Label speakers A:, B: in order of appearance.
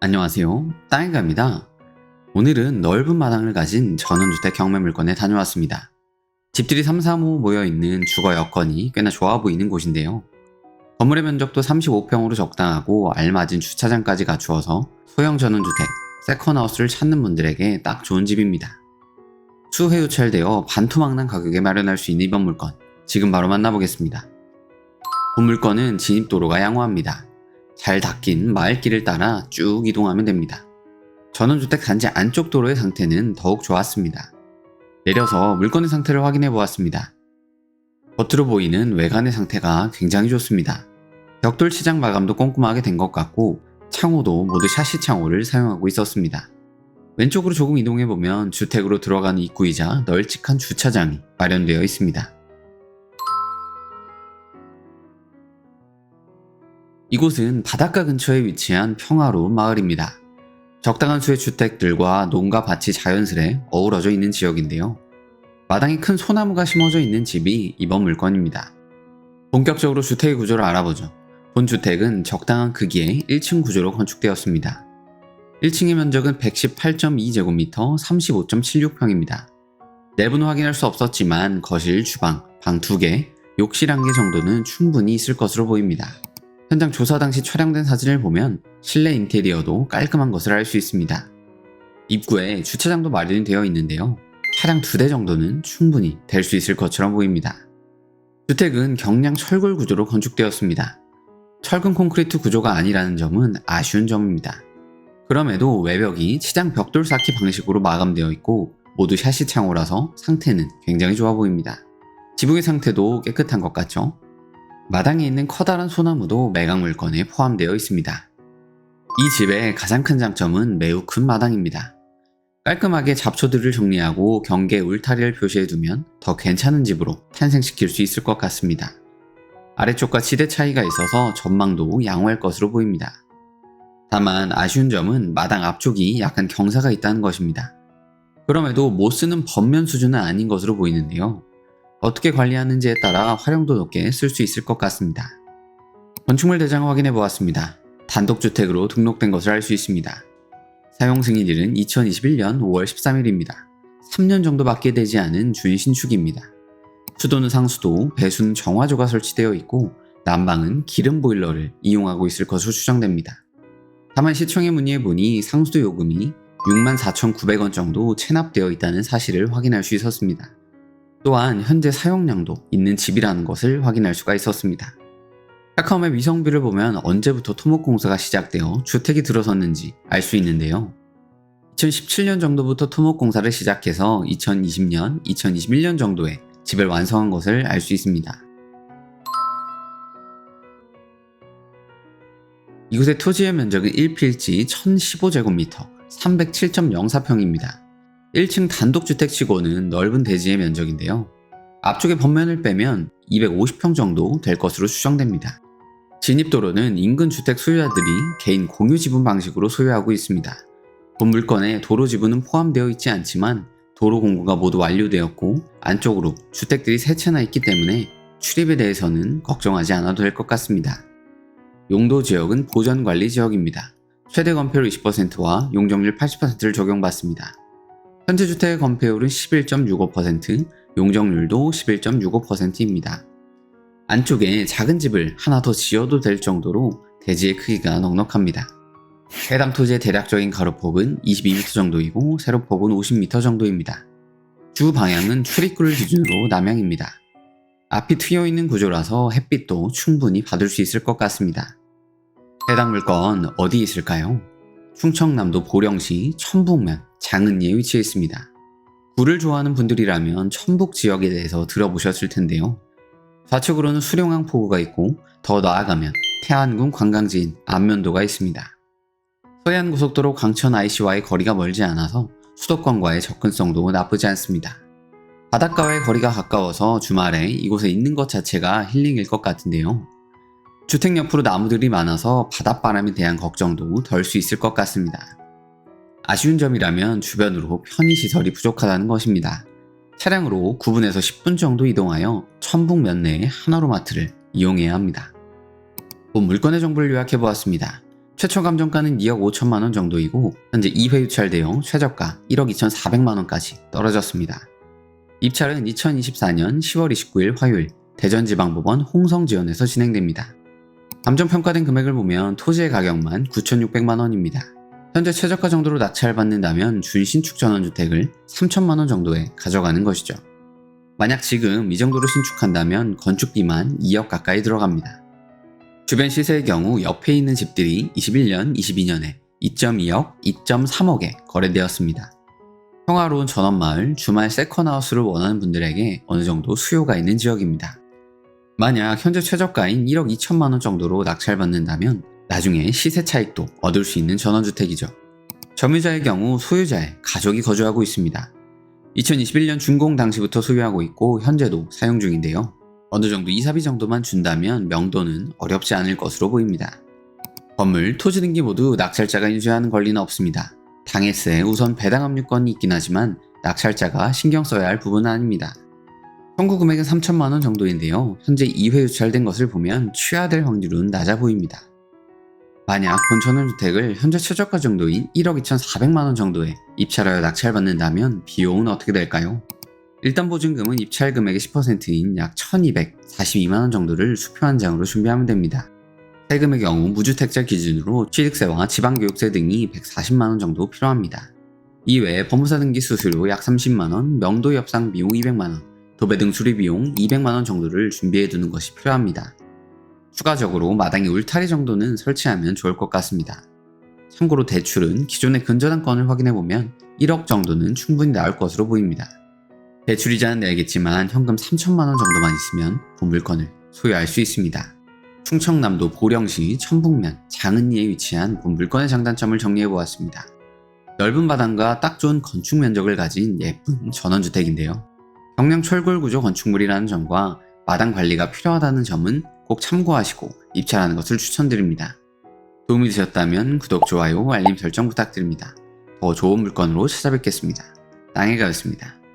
A: 안녕하세요. 땅인가입니다. 오늘은 넓은 마당을 가진 전원주택 경매 물건에 다녀왔습니다. 집들이 3, 4호 모여있는 주거 여건이 꽤나 좋아 보이는 곳인데요. 건물의 면적도 35평으로 적당하고 알맞은 주차장까지 갖추어서 소형 전원주택, 세컨하우스를 찾는 분들에게 딱 좋은 집입니다. 수해 유찰되어 반토막난 가격에 마련할 수 있는 이번 물건, 지금 바로 만나보겠습니다. 본 물건은 진입도로가 양호합니다. 잘 닦인 마을길을 따라 쭉 이동하면 됩니다. 전원주택 단지 안쪽 도로의 상태는 더욱 좋았습니다. 내려서 물건의 상태를 확인해 보았습니다. 겉으로 보이는 외관의 상태가 굉장히 좋습니다. 벽돌 치장 마감도 꼼꼼하게 된 것 같고 창호도 모두 샤시 창호를 사용하고 있었습니다. 왼쪽으로 조금 이동해 보면 주택으로 들어가는 입구이자 널찍한 주차장이 마련되어 있습니다. 이곳은 바닷가 근처에 위치한 평화로운 마을입니다. 적당한 수의 주택들과 논과 밭이 자연스레 어우러져 있는 지역인데요. 마당에 큰 소나무가 심어져 있는 집이 이번 물건입니다. 본격적으로 주택의 구조를 알아보죠. 본 주택은 적당한 크기의 1층 구조로 건축되었습니다. 1층의 면적은 118.2제곱미터 35.76평입니다. 내부는 확인할 수 없었지만 거실, 주방, 방 2개, 욕실 1개 정도는 충분히 있을 것으로 보입니다. 현장 조사 당시 촬영된 사진을 보면 실내 인테리어도 깔끔한 것을 알 수 있습니다. 입구에 주차장도 마련이 되어 있는데요. 차량 2대 정도는 충분히 될 수 있을 것처럼 보입니다. 주택은 경량 철골 구조로 건축되었습니다. 철근 콘크리트 구조가 아니라는 점은 아쉬운 점입니다. 그럼에도 외벽이 치장 벽돌 쌓기 방식으로 마감되어 있고 모두 샤시 창호라서 상태는 굉장히 좋아 보입니다. 지붕의 상태도 깨끗한 것 같죠? 마당에 있는 커다란 소나무도 매각 물건에 포함되어 있습니다. 이 집의 가장 큰 장점은 매우 큰 마당입니다. 깔끔하게 잡초들을 정리하고 경계 울타리를 표시해두면 더 괜찮은 집으로 탄생시킬 수 있을 것 같습니다. 아래쪽과 지대 차이가 있어서 전망도 양호할 것으로 보입니다. 다만 아쉬운 점은 마당 앞쪽이 약간 경사가 있다는 것입니다. 그럼에도 못 쓰는 겉면 수준은 아닌 것으로 보이는데요. 어떻게 관리하는지에 따라 활용도 높게 쓸 수 있을 것 같습니다. 건축물 대장을 확인해 보았습니다. 단독주택으로 등록된 것을 알 수 있습니다. 사용 승인일은 2021년 5월 13일입니다. 3년 정도밖에 되지 않은 준 신축입니다. 수도는 상수도, 배수는 정화조가 설치되어 있고 난방은 기름 보일러를 이용하고 있을 것으로 추정됩니다. 다만 시청에 문의해 보니 상수도 요금이 64,900원 정도 체납되어 있다는 사실을 확인할 수 있었습니다. 또한 현재 사용량도 있는 집이라는 것을 확인할 수가 있었습니다. 카카오맵 위성뷰를 보면 언제부터 토목공사가 시작되어 주택이 들어섰는지 알 수 있는데요. 2017년 정도부터 토목공사를 시작해서 2020년, 2021년 정도에 집을 완성한 것을 알 수 있습니다. 이곳의 토지의 면적은 1필지 1015제곱미터 307.04평입니다. 1층 단독주택치고는 넓은 대지의 면적인데요. 앞쪽의 겉면을 빼면 250평 정도 될 것으로 추정됩니다. 진입도로는 인근 주택 소유자들이 개인 공유 지분 방식으로 소유하고 있습니다. 본 물건에 도로 지분은 포함되어 있지 않지만 도로 공구가 모두 완료되었고 안쪽으로 주택들이 3채나 있기 때문에 출입에 대해서는 걱정하지 않아도 될 것 같습니다. 용도 지역은 보전관리 지역입니다. 최대 건폐율 20%와 용적률 80%를 적용받습니다. 현재 주택의 건폐율은 11.65%, 용적률도 11.65%입니다. 안쪽에 작은 집을 하나 더 지어도 될 정도로 대지의 크기가 넉넉합니다. 해당 토지의 대략적인 가로폭은 22m 정도이고 세로폭은 50m 정도입니다. 주 방향은 출입구를 기준으로 남향입니다. 앞이 트여있는 구조라서 햇빛도 충분히 받을 수 있을 것 같습니다. 해당 물건 어디 있을까요? 충청남도 보령시 천북면 장은리에 위치해 있습니다. 굴을 좋아하는 분들이라면 천북 지역에 대해서 들어보셨을 텐데요. 좌측으로는 수령항 포구가 있고 더 나아가면 태안군 관광지인 안면도가 있습니다. 서해안고속도로 광천 IC와의 거리가 멀지 않아서 수도권과의 접근성도 나쁘지 않습니다. 바닷가와의 거리가 가까워서 주말에 이곳에 있는 것 자체가 힐링일 것 같은데요. 주택 옆으로 나무들이 많아서 바닷바람에 대한 걱정도 덜 수 있을 것 같습니다. 아쉬운 점이라면 주변으로 편의시설이 부족하다는 것입니다. 차량으로 9분에서 10분 정도 이동하여 천북면 내의 하나로마트를 이용해야 합니다. 본 물건의 정보를 요약해보았습니다. 최초 감정가는 2억 5천만 원 정도이고 현재 2회 유찰되어 최저가 1억 2,400만 원까지 떨어졌습니다. 입찰은 2024년 10월 29일 화요일 대전지방법원 홍성지원에서 진행됩니다. 감정평가된 금액을 보면 토지의 가격만 9,600만 원입니다. 현재 최저가 정도로 낙찰받는다면 준신축 전원주택을 3천만 원 정도에 가져가는 것이죠. 만약 지금 이 정도로 신축한다면 건축비만 2억 가까이 들어갑니다. 주변 시세의 경우 옆에 있는 집들이 21년, 22년에 2.2억, 2.3억에 거래되었습니다. 평화로운 전원마을, 주말 세컨하우스를 원하는 분들에게 어느 정도 수요가 있는 지역입니다. 만약 현재 최저가인 1억 2천만 원 정도로 낙찰받는다면 나중에 시세 차익도 얻을 수 있는 전원주택이죠. 점유자의 경우 소유자의 가족이 거주하고 있습니다. 2021년 준공 당시부터 소유하고 있고 현재도 사용 중인데요. 어느 정도 이사비 정도만 준다면 명도는 어렵지 않을 것으로 보입니다. 건물, 토지 등기 모두 낙찰자가 인수하는 권리는 없습니다. 당해세 우선 배당 압류권이 있긴 하지만 낙찰자가 신경 써야 할 부분은 아닙니다. 청구 금액은 3천만 원 정도인데요. 현재 2회 유찰된 것을 보면 취하될 확률은 낮아 보입니다. 만약 본 전원주택을 현재 최저가 정도인 1억 2,400만 원 정도에 입찰하여 낙찰받는다면 비용은 어떻게 될까요? 일단 보증금은 입찰 금액의 10%인 약 1,242만 원 정도를 수표 한 장으로 준비하면 됩니다. 세금의 경우 무주택자 기준으로 취득세와 지방교육세 등이 140만 원 정도 필요합니다. 이외에 법무사 등기 수수료 약 30만 원, 명도 협상 비용 200만 원, 도배 등 수리 비용 200만 원 정도를 준비해 두는 것이 필요합니다. 추가적으로 마당에 울타리 정도는 설치하면 좋을 것 같습니다. 참고로 대출은 기존의 근저당권을 확인해보면 1억 정도는 충분히 나올 것으로 보입니다. 대출이자는 내야겠지만 현금 3천만 원 정도만 있으면 본물건을 소유할 수 있습니다. 충청남도 보령시 천북면 장은리에 위치한 본물건의 장단점을 정리해보았습니다. 넓은 마당과 딱 좋은 건축 면적을 가진 예쁜 전원주택인데요. 경량 철골 구조 건축물이라는 점과 마당 관리가 필요하다는 점은 꼭 참고하시고 입찰하는 것을 추천드립니다. 도움이 되셨다면 구독, 좋아요, 알림 설정 부탁드립니다. 더 좋은 물건으로 찾아뵙겠습니다. 땅해가였습니다.